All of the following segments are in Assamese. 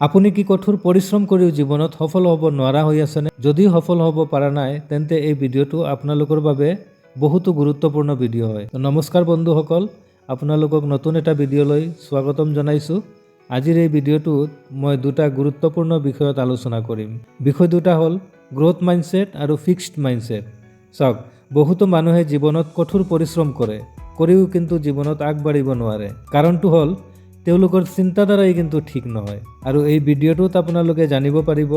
আপুনি কি কঠোৰ পৰিশ্ৰম কৰিও জীৱনত সফল হ'ব নোৱাৰা হৈ আছেনে? যদি সফল হ'ব পৰা নাই তেন্তে এই ভিডিঅ'টো আপোনালোকৰ বাবে বহুতো গুৰুত্বপূৰ্ণ ভিডিঅ' হয়। নমস্কাৰ বন্ধুসকল, আপোনালোকক নতুন এটা ভিডিঅ'লৈ স্বাগতম জনাইছোঁ। আজিৰ এই ভিডিঅ'টোত মই দুটা গুৰুত্বপূৰ্ণ বিষয়ত আলোচনা কৰিম। বিষয় দুটা হ'ল গ্ৰ'থ মাইণ্ডছেট আৰু ফিক্সড মাইণ্ডছেট। চাওক, বহুতো মানুহে জীৱনত কঠোৰ পৰিশ্ৰম কৰে, কৰিও কিন্তু জীৱনত আগবাঢ়িব নোৱাৰে। কাৰণটো হ'ল তেওঁলোকৰ চিন্তাধাৰাই কিন্তু ঠিক নহয়। আৰু এই ভিডিঅ'টোত আপোনালোকে জানিব পাৰিব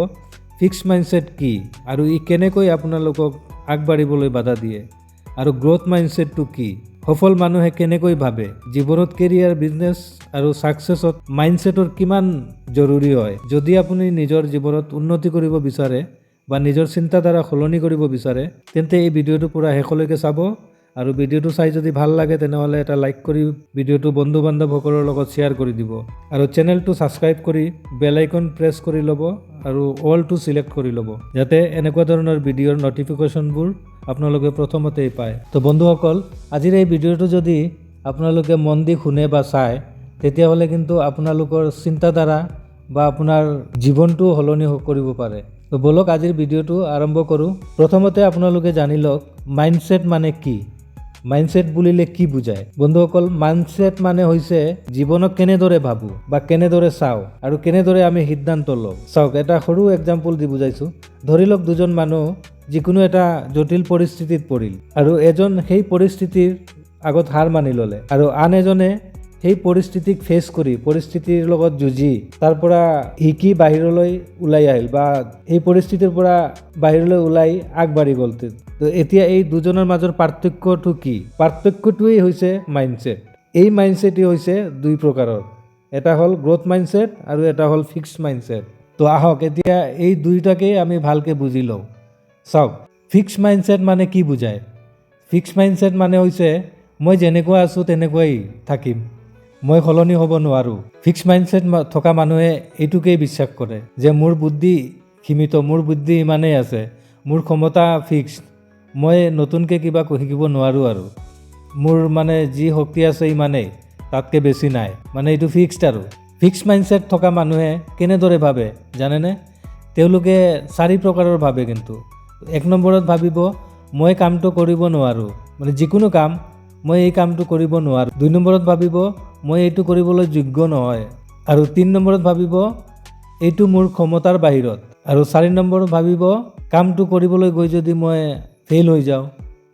ফিক্সড মাইণ্ডছেট কি আৰু ই কেনেকৈ আপোনালোকক আগবাঢ়িবলৈ বাধা দিয়ে, আৰু গ্ৰ'থ মাইণ্ডছেটটো কি, সফল মানুহে কেনেকৈ ভাবে, জীৱনত কেৰিয়াৰ, বিজনেছ আৰু ছাকচেছত মাইণ্ডছেটৰ কিমান জৰুৰী হয়। যদি আপুনি নিজৰ জীৱনত উন্নতি কৰিব বিচাৰে বা নিজৰ চিন্তাধাৰা সলনি কৰিব বিচাৰে তেন্তে এই ভিডিঅ'টো পুৰা শেষলৈকে চাব। আৰু ভিডিঅ'টো চাই যদি ভাল লাগে তেনেহ'লে এটা লাইক কৰি ভিডিঅ'টো বন্ধু বান্ধৱসকলৰ লগত শ্বেয়াৰ কৰি দিব, আৰু চেনেলটো ছাবস্ক্ৰাইব কৰি বেল আইকন প্ৰেছ কৰি ল'ব আৰু অলটো চিলেক্ট কৰি ল'ব, যাতে এনেকুৱা ধৰণৰ ভিডিঅ'ৰ নটিফিকেশ্যনবোৰ আপোনালোকে প্ৰথমতেই পায়। তো বন্ধুসকল, আজিৰ এই ভিডিঅ'টো যদি আপোনালোকে মন দি শুনে বা চায় তেতিয়াহ'লে কিন্তু আপোনালোকৰ চিন্তাধাৰা বা আপোনাৰ জীৱনটো সলনি কৰিব পাৰে। তো বলক আজিৰ ভিডিঅ'টো আৰম্ভ কৰোঁ। প্ৰথমতে আপোনালোকে জানি লওক মাইণ্ডছেট মানে কি। মাইণ্ডছেট বুলিলে কি বুজায়? বন্ধুসকল, মাইণ্ডছেট মানে হৈছে জীৱনক কেনেদৰে ভাবোঁ বা কেনেদৰে চাওঁ আৰু কেনেদৰে আমি সিদ্ধান্ত লওঁ। চাওক, এটা সৰু এক্সাম্পল দি বুজাইছোঁ। ধৰি লওক দুজন মানুহ যিকোনো এটা জটিল পৰিস্থিতিত পৰিল, আৰু এজন সেই পৰিস্থিতিৰ আগত হাৰ মানি ল'লে আৰু আন এজনে সেই পৰিস্থিতিক ফেচ কৰি, পৰিস্থিতিৰ লগত যুঁজি তাৰ পৰা শিকি বাহিৰলৈ ওলাই আহিল বা এই পৰিস্থিতিৰ পৰা বাহিৰলৈ ওলাই আগবাঢ়ি গ'ল। তো এতিয়া এই দুজনৰ মাজৰ পাৰ্থক্যটো কি? পাৰ্থক্যটোৱেই হৈছে মাইণ্ডছেট। এই মাইণ্ডছেটেই হৈছে দুই প্ৰকাৰৰ, এটা হ'ল গ্ৰ'থ মাইণ্ডছেট আৰু এটা হ'ল ফিক্সড মাইণ্ডছেট। তো আহক এতিয়া এই দুইটাকেই আমি ভালকৈ বুজি লওঁ। চাওক, ফিক্সড মাইণ্ডছেট মানে কি বুজায়? ফিক্সড মাইণ্ডছেট মানে হৈছে মই যেনেকুৱা আছোঁ তেনেকুৱাই থাকিম, মই সলনি হ'ব নোৱাৰোঁ। ফিক্সড মাইণ্ডছেট থকা মানুহে এইটোকেই বিশ্বাস কৰে যে মোৰ বুদ্ধি সীমিত, মোৰ বুদ্ধি ইমানেই আছে, মোৰ ক্ষমতা ফিক্সড, মই নতুনকৈ কিবা শিকিব নোৱাৰোঁ, আৰু মোৰ মানে যি শক্তি আছে ইমানেই, তাতকৈ বেছি নাই, মানে এইটো ফিক্সড। আৰু ফিক্সড মাইণ্ডছেট থকা মানুহে কেনেদৰে ভাবে জানেনে? তেওঁলোকে 4 প্ৰকাৰৰ ভাবে। কিন্তু 1 নম্বৰত ভাবিব মই কামটো কৰিব নোৱাৰোঁ, মানে যিকোনো কাম মই এই কামটো কৰিব নোৱাৰোঁ। 2 নম্বৰত ভাবিব মই এইটো কৰিবলৈ যোগ্য নহয়, আৰু 3 নম্বৰত ভাবিব এইটো মোৰ ক্ষমতাৰ বাহিৰত, আৰু 4 নম্বৰত ভাবিব কামটো কৰিবলৈ গৈ যদি মই ফেইল হৈ যাওঁ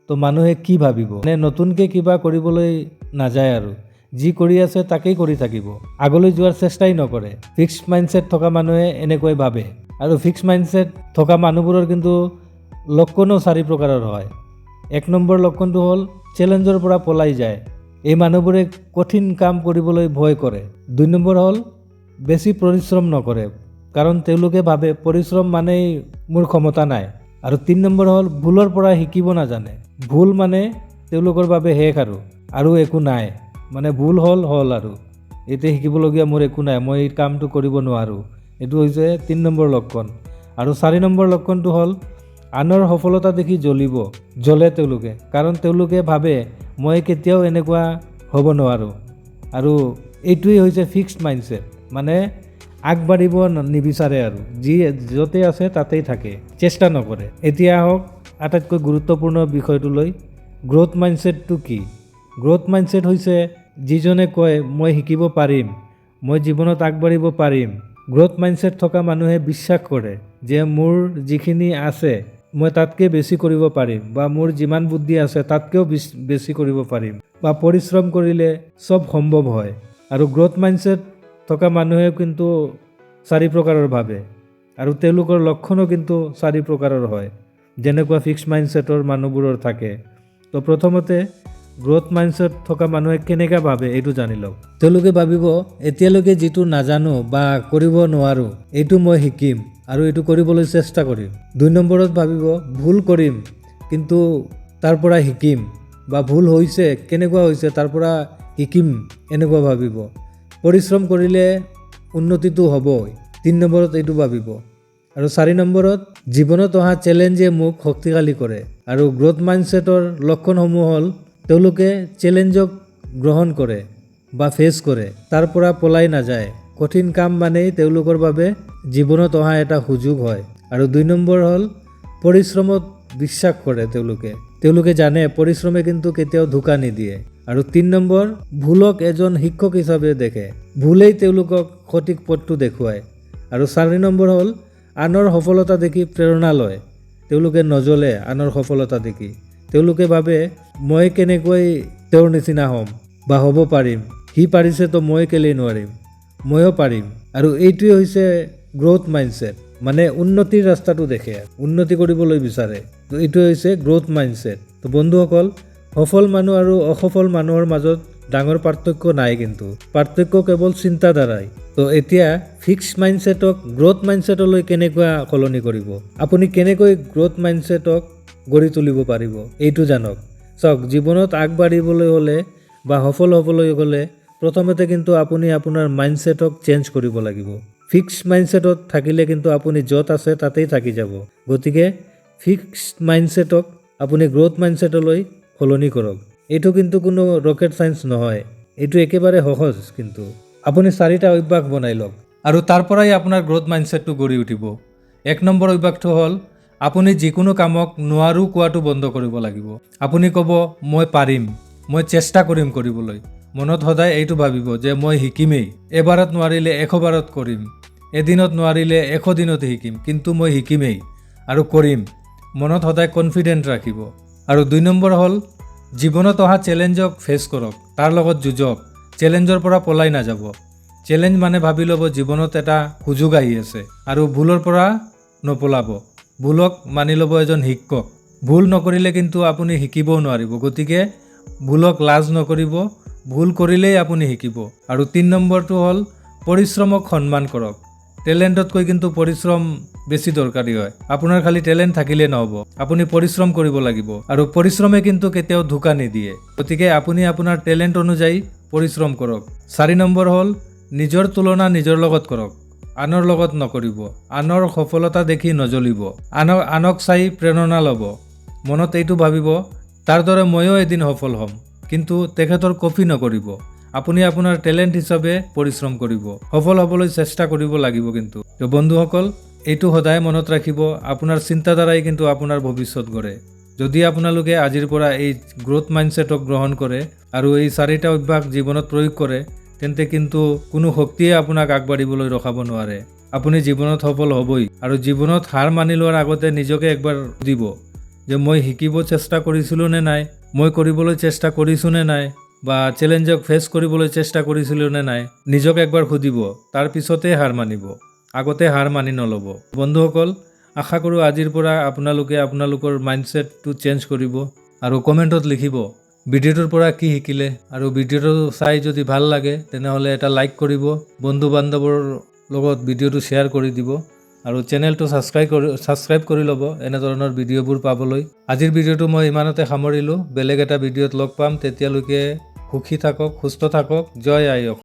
তো মানুহে কি ভাবিব। মানে নতুনকৈ কিবা কৰিবলৈ নাযায়, আৰু যি কৰি আছে তাকেই কৰি থাকিব, আগলৈ যোৱাৰ চেষ্টাই নকৰে। ফিক্সড মাইণ্ডছেট থকা মানুহে এনেকৈ ভাবে। আৰু ফিক্সড মাইণ্ডছেট থকা মানুহবোৰৰ কিন্তু লক্ষণো 4 প্ৰকাৰৰ হয়। 1 নম্বৰ লক্ষণটো হ'ল চেলেঞ্জৰ পৰা পলাই যায়। এই মানুহবোৰে কঠিন কাম কৰিবলৈ ভয় কৰে। 2 নম্বৰ হ'ল বেছি পৰিশ্ৰম নকৰে, কাৰণ তেওঁলোকে ভাবে পৰিশ্ৰম মানেই মোৰ ক্ষমতা নাই। আৰু 3 নম্বৰ হ'ল ভুলৰ পৰা শিকিব নাজানে। ভুল মানে তেওঁলোকৰ বাবে শেষ, আৰু একো নাই, মানে ভুল হ'ল আৰু এতিয়া শিকিবলগীয়া মোৰ একো নাই, মই এই কামটো কৰিব নোৱাৰোঁ। এইটো হৈছে 3 নম্বৰ লক্ষণ। আৰু 4 নম্বৰ লক্ষণটো হ'ল আনৰ সফলতা দেখি জ্বলে তেওঁলোকে, কাৰণ তেওঁলোকে ভাবে মই কেতিয়াও এনেকুৱা হ'ব নোৱাৰোঁ। আৰু এইটোৱেই হৈছে ফিক্সড মাইণ্ডছেট, মানে আগবাঢ়িব নিবিচাৰে, আৰু যি য'তে আছে তাতেই থাকে, চেষ্টা নকৰে। এতিয়া আহক আটাইতকৈ গুৰুত্বপূৰ্ণ বিষয়টোলৈ, গ্ৰ'থ মাইণ্ডছেটটো কি? গ্ৰ'থ মাইণ্ডছেট হৈছে যিজনে কয় মই শিকিব পাৰিম, মই জীৱনত আগবাঢ়িব পাৰিম। গ্ৰ'থ মাইণ্ডছেট থকা মানুহে বিশ্বাস কৰে যে মোৰ যিখিনি আছে মই তাতকৈ বেছি কৰিব পাৰিম, বা মোৰ যিমান বুদ্ধি আছে তাতকৈও বেছি কৰিব পাৰিম, বা পৰিশ্ৰম কৰিলে চব সম্ভৱ হয়। আৰু গ্ৰ'থ মাইণ্ডছেট থকা মানুহে কিন্তু 4 প্ৰকাৰৰ ভাবে, আৰু তেওঁলোকৰ লক্ষণো কিন্তু 4 প্ৰকাৰৰ হয়, যেনেকুৱা ফিক্সড মাইণ্ডছেটৰ মানুহবোৰৰ থাকে। তো প্ৰথমতে গ্ৰ'থ মাইণ্ডছেট থকা মানুহে কেনেকৈ ভাবে এইটো জানি লওক। তেওঁলোকে ভাবিব এতিয়ালৈকে যিটো নাজানো বা কৰিব নোৱাৰোঁ এইটো মই শিকিম আৰু এইটো কৰিবলৈ চেষ্টা কৰিম। 2 নম্বৰত ভাবিব ভুল কৰিম কিন্তু তাৰ পৰা শিকিম, বা ভুল হৈছে কেনেকুৱা হৈছে তাৰ পৰা শিকিম, এনেকুৱা ভাবিব। পৰিশ্ৰম কৰিলে উন্নতিটো হ'বই, 3 নম্বৰত এইটো ভাবিব। আৰু 4 নম্বৰত জীৱনত অহা চেলেঞ্জে মোক শক্তিশালী কৰে। আৰু গ্ৰ'থ মাইণ্ডছেটৰ লক্ষণসমূহ হ'ল তেওঁলোকে চেলেঞ্জক গ্ৰহণ কৰে বা ফেচ কৰে, তাৰ পৰা পলাই নাযায়, কঠিন কাম মানেই তেওঁলোকৰ বাবে জীৱনত অহা এটা সুযোগ হয়। আৰু 2 নম্বৰ হ'ল পৰিশ্ৰমত বিশ্বাস কৰে তেওঁলোকে জানে পৰিশ্ৰমে কিন্তু কেতিয়াও ধোকা নিদিয়ে। আৰু 3 নম্বৰ ভুলক এজন শিক্ষক হিচাপে দেখে, ভুলেই তেওঁলোকক সঠিক পথটো দেখুৱায়। আৰু 4 নম্বৰ হ'ল আনৰ সফলতা দেখি প্ৰেৰণা লয়, তেওঁলোকে নজ্বলে আনৰ সফলতা দেখি, তেওঁলোকে ভাবে মই কেনেকৈ তেওঁৰ নিচিনা হ'ম বা হ'ব পাৰিম, সি পাৰিছে তো মই কেলেই নোৱাৰিম, ময়ো পাৰিম। আৰু এইটোৱে হৈছে গ্ৰ'থ মাইণ্ডছেট, মানে উন্নতিৰ ৰাস্তাটো দেখে, উন্নতি কৰিবলৈ বিচাৰে। তো এইটোৱে হৈছে গ্ৰ'থ মাইণ্ডছেট। তো বন্ধুসকল, সফল মানুহ আৰু অসফল মানুহৰ মাজত ডাঙৰ পাৰ্থক্য নাই, কিন্তু পাৰ্থক্য কেৱল চিন্তাধাৰাই। তো এতিয়া ফিক্স মাইণ্ডছেটক গ্ৰ'থ মাইণ্ডছেটলৈ কেনেকৈ সলনি কৰিব, আপুনি কেনেকৈ গ্ৰ'থ মাইণ্ডছেটক গঢ়ি তুলিব পাৰিব এইটো জানক। চাওক, জীৱনত আগবাঢ়িবলৈ হ'লে বা সফল হ'বলৈ গ'লে প্ৰথমতে কিন্তু আপুনি আপোনাৰ মাইণ্ডছেটক চেঞ্জ কৰিব লাগিব। ফিক্স মাইণ্ডছেটত থাকিলে কিন্তু আপুনি য'ত আছে তাতেই থাকি যাব। গতিকে ফিক্স মাইণ্ডছেটক আপুনি গ্ৰ'থ মাইণ্ডছেটলৈ সলনি কৰক। এইটো কিন্তু কোনো ৰকেট চায়েন্স নহয়, এইটো একেবাৰে সহজ। কিন্তু আপুনি 4টা অভ্যাস বনাই লওক আৰু তাৰ পৰাই আপোনাৰ গ্ৰ'থ মাইণ্ডছেটটো গঢ়ি উঠিব। 1 নম্বৰ অভ্যাসটো হ'ল আপুনি যিকোনো কামক নোৱাৰো কোৱাটো বন্ধ কৰিব লাগিব। আপুনি ক'ব মই পাৰিম, মই চেষ্টা কৰিম কৰিবলৈ। মনত সদায় এইটো ভাবিব যে মই শিকিমেই, এবাৰত নোৱাৰিলে 100 বাৰত কৰিম, এদিনত নোৱাৰিলে 100 দিনতে শিকিম, কিন্তু মই শিকিমেই আৰু কৰিম। মনত সদায় কনফিডেণ্ট ৰাখিব। আৰু 2 নম্বৰ হ'ল জীৱনত অহা চেলেঞ্জক ফেচ কৰক, তাৰ লগত যুঁজক, চেলেঞ্জৰ পৰা পলাই নাযাব। চেলেঞ্জ মানে ভাবি ল'ব জীৱনত এটা সুযোগ আহি আছে আৰু ভুলৰ পৰা নপলাব, ভুলক মানি ল'ব এজন শিক্ষক। ভুল নকৰিলে কিন্তু আপুনি শিকিবও নোৱাৰিব, গতিকে ভুলক লাজ নকৰিব, ভুল কৰিলেই আপুনি শিকিব। আৰু 3 নম্বৰটো হ'ল পৰিশ্ৰমক সন্মান কৰক। টেলেণ্টতকৈ কিন্তু পৰিশ্ৰম বেছি দৰকাৰী হয়। আপোনাৰ খালি টেলেণ্ট থাকিলে নহ'ব, আপুনি পৰিশ্ৰম কৰিব লাগিব আৰু পৰিশ্ৰমে কিন্তু কেতিয়াও ধোকা নিদিয়ে। গতিকে আপুনি আপোনাৰ টেলেণ্ট অনুযায়ী পৰিশ্ৰম কৰক। 4 নম্বৰ হ'ল নিজৰ তুলনা নিজৰ লগত কৰক, আনৰ লগত নকৰিব। আনৰ সফলতা দেখি নজ্বলিব, আনক চাই প্ৰেৰণা ল'ব। মনত এইটো ভাবিব তাৰ দৰে ময়ো এদিন সফল হ'ম, কিন্তু তেখেতৰ কপি নকৰিব। আপুনি আপোনাৰ টেলেণ্ট হিচাপে পৰিশ্ৰম কৰিব, সফল হ'বলৈ চেষ্টা কৰিব লাগিব। কিন্তু তো বন্ধুসকল, এইটো সদায় মনত ৰাখিব, আপোনাৰ চিন্তাধাৰাই কিন্তু আপোনাৰ ভৱিষ্যত গঢ়ে। যদি আপোনালোকে আজিৰ পৰা এই গ্ৰ'থ মাইণ্ডছেটক গ্ৰহণ কৰে আৰু এই 4টা অভ্যাস জীৱনত প্ৰয়োগ কৰে, তেন্তে কিন্তু কোনো শক্তিয়ে আপোনাক আগবাঢ়িবলৈ ৰখাব নোৱাৰে। আপুনি জীৱনত সফল হ'বই। আৰু জীৱনত হাৰ মানি লোৱাৰ আগতে নিজকে একবাৰ সুধিব যে মই শিকিব চেষ্টা কৰিছিলোঁ নে নাই, মই কৰিবলৈ চেষ্টা কৰিছোঁ নে নাই, বা চেলেঞ্জক ফেচ কৰিবলৈ চেষ্টা কৰিছিলোঁ নে নাই, নিজক একবাৰ সুধিব। তাৰ পিছতে হাৰ মানিব, আগতে হাৰ মানি নল'ব। বন্ধুসকল, আশা কৰোঁ আজিৰ পৰা আপোনালোকে আপোনালোকৰ মাইণ্ডছেটটো চেঞ্জ কৰিব আৰু কমেণ্টত লিখিব ভিডিঅ'টোৰ পৰা কি শিকিলে। আৰু ভিডিঅ'টো চাই যদি ভাল লাগে তেনেহ'লে এটা লাইক কৰিব, বন্ধু বান্ধৱৰ লগত ভিডিঅ'টো শ্বেয়াৰ কৰি দিব আৰু চেনেলটো ছাবস্ক্ৰাইব কৰি ল'ব এনেধৰণৰ ভিডিঅ'বোৰ পাবলৈ। আজিৰ ভিডিঅ'টো মই ইমানতে সামৰিলোঁ। বেলেগ এটা ভিডিঅ'ত লগ পাম, তেতিয়ালৈকে সুখী থাকক, সুস্থ থাকক। জয় আই অসম।